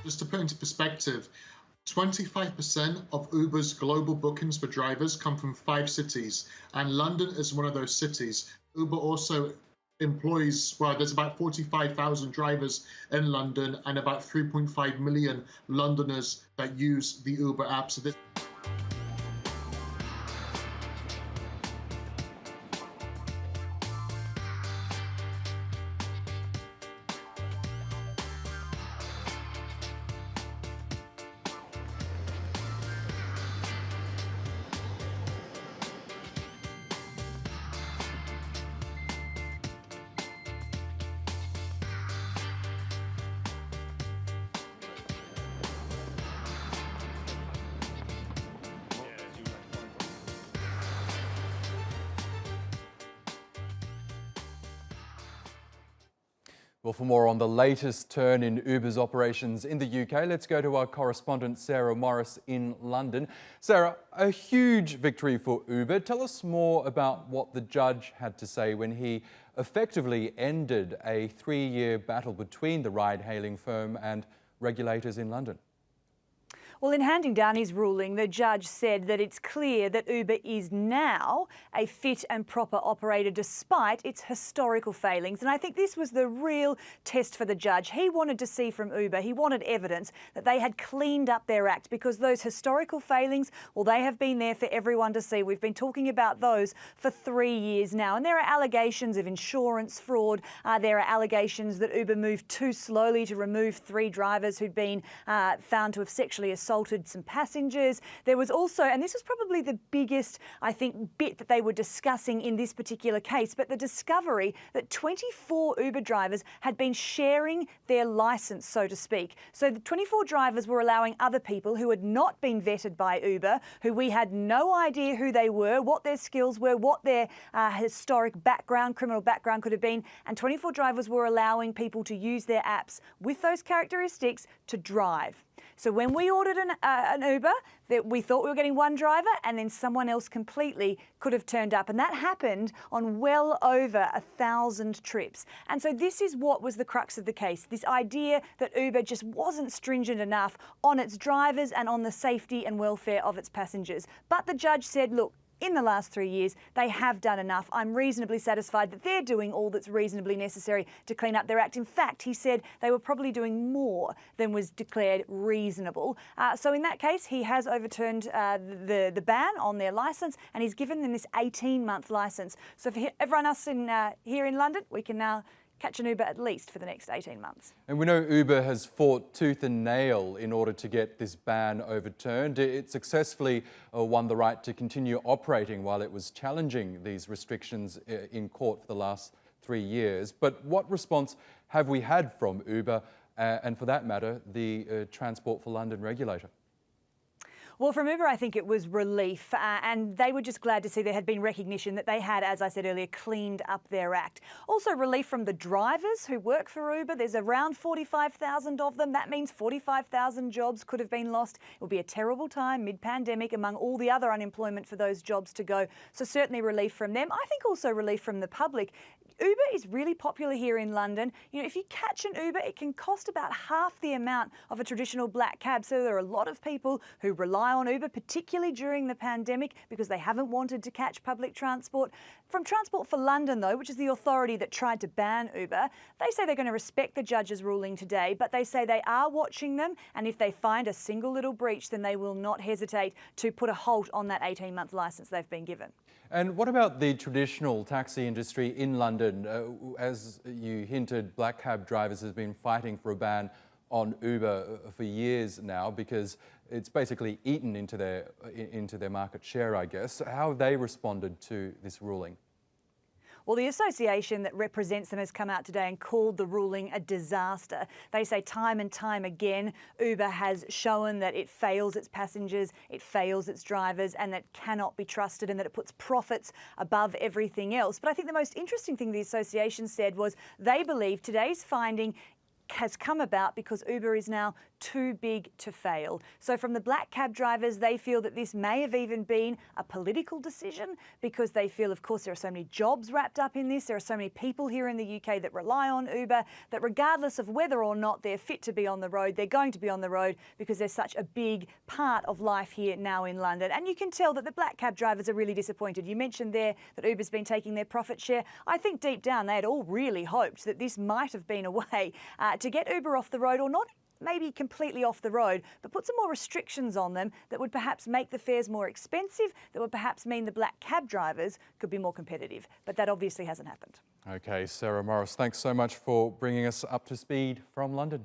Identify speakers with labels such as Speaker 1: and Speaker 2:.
Speaker 1: Just to put into perspective, 25% of Uber's global bookings for drivers come from 5 cities, and London is one of those cities. Uber also employs, well, there's about 45,000 drivers in London and about 3.5 million Londoners that use the Uber app. So this
Speaker 2: Well, for more on the latest turn in Uber's operations in the UK, let's go to our correspondent Sarah Morris in London. Sarah, a huge victory for Uber. Tell us more about what the judge had to say when he effectively ended a 3-year battle between the ride-hailing firm and regulators in London.
Speaker 3: Well, in handing down his ruling, the judge said that it's clear that Uber is now a fit and proper operator despite its historical failings. And I think this was the real test for the judge. He wanted to see from Uber, he wanted evidence that they had cleaned up their act, because those historical failings, well, they have been there for everyone to see. We've been talking about those for 3 years now. And there are allegations of insurance fraud. There are allegations that Uber moved too slowly to remove 3 drivers who'd been found to have sexually assaulted some passengers. There was also, and this was probably the biggest, I think, bit that they were discussing in this particular case, but the discovery that 24 Uber drivers had been sharing their licence, so to speak. So the 24 drivers were allowing other people who had not been vetted by Uber, who we had no idea who they were, what their skills were, what their historic background, criminal background could have been, and 24 drivers were allowing people to use their apps with those characteristics to drive. So when we ordered an Uber, that we thought we were getting one driver, and then someone else completely could have turned up. And that happened on well over 1,000 trips. And so this is what was the crux of the case, this idea that Uber just wasn't stringent enough on its drivers and on the safety and welfare of its passengers. But the judge said, look, in the last 3 years, they have done enough. I'm reasonably satisfied that they're doing all that's reasonably necessary to clean up their act. In fact, he said they were probably doing more than was declared reasonable. So in that case, he has overturned the ban on their licence, and he's given them this 18-month licence. So for everyone else here in London, we can now catch an Uber at least for the next 18 months.
Speaker 2: And we know Uber has fought tooth and nail in order to get this ban overturned. It successfully won the right to continue operating while it was challenging these restrictions in court for the last 3 years. But what response have we had from Uber and, for that matter, the Transport for London regulator?
Speaker 3: Well, from Uber, I think it was relief, and they were just glad to see there had been recognition that they had, as I said earlier, cleaned up their act. Also relief from the drivers who work for Uber. There's around 45,000 of them. That means 45,000 jobs could have been lost. It will be a terrible time mid-pandemic among all the other unemployment for those jobs to go. So certainly relief from them. I think also relief from the public. Uber is really popular here in London. You know, if you catch an Uber, it can cost about half the amount of a traditional black cab. So there are a lot of people who rely on Uber, particularly during the pandemic, because they haven't wanted to catch public transport. From Transport for London, though, which is the authority that tried to ban Uber, they say they're going to respect the judge's ruling today, but they say they are watching them, and if they find a single little breach, then they will not hesitate to put a halt on that 18-month licence they've been given.
Speaker 2: And what about the traditional taxi industry in London? As you hinted, black cab drivers have been fighting for a ban on Uber for years now because it's basically eaten into their market share, I guess. How have they responded to this ruling?
Speaker 3: Well, the association that represents them has come out today and called the ruling a disaster. They say time and time again, Uber has shown that it fails its passengers, it fails its drivers, and that cannot be trusted, and that it puts profits above everything else. But I think the most interesting thing the association said was they believe today's finding has come about because Uber is now too big to fail. So from the black cab drivers, they feel that this may have even been a political decision because they feel, of course, there are so many jobs wrapped up in this. There are so many people here in the UK that rely on Uber that regardless of whether or not they're fit to be on the road, they're going to be on the road because they're such a big part of life here now in London. And you can tell that the black cab drivers are really disappointed. You mentioned there that Uber's been taking their profit share. I think deep down they had all really hoped that this might have been a way to get Uber off the road, or not maybe completely off the road, but put some more restrictions on them that would perhaps make the fares more expensive, that would perhaps mean the black cab drivers could be more competitive. But that obviously hasn't happened.
Speaker 2: OK, Sarah Morris, thanks so much for bringing us up to speed from London.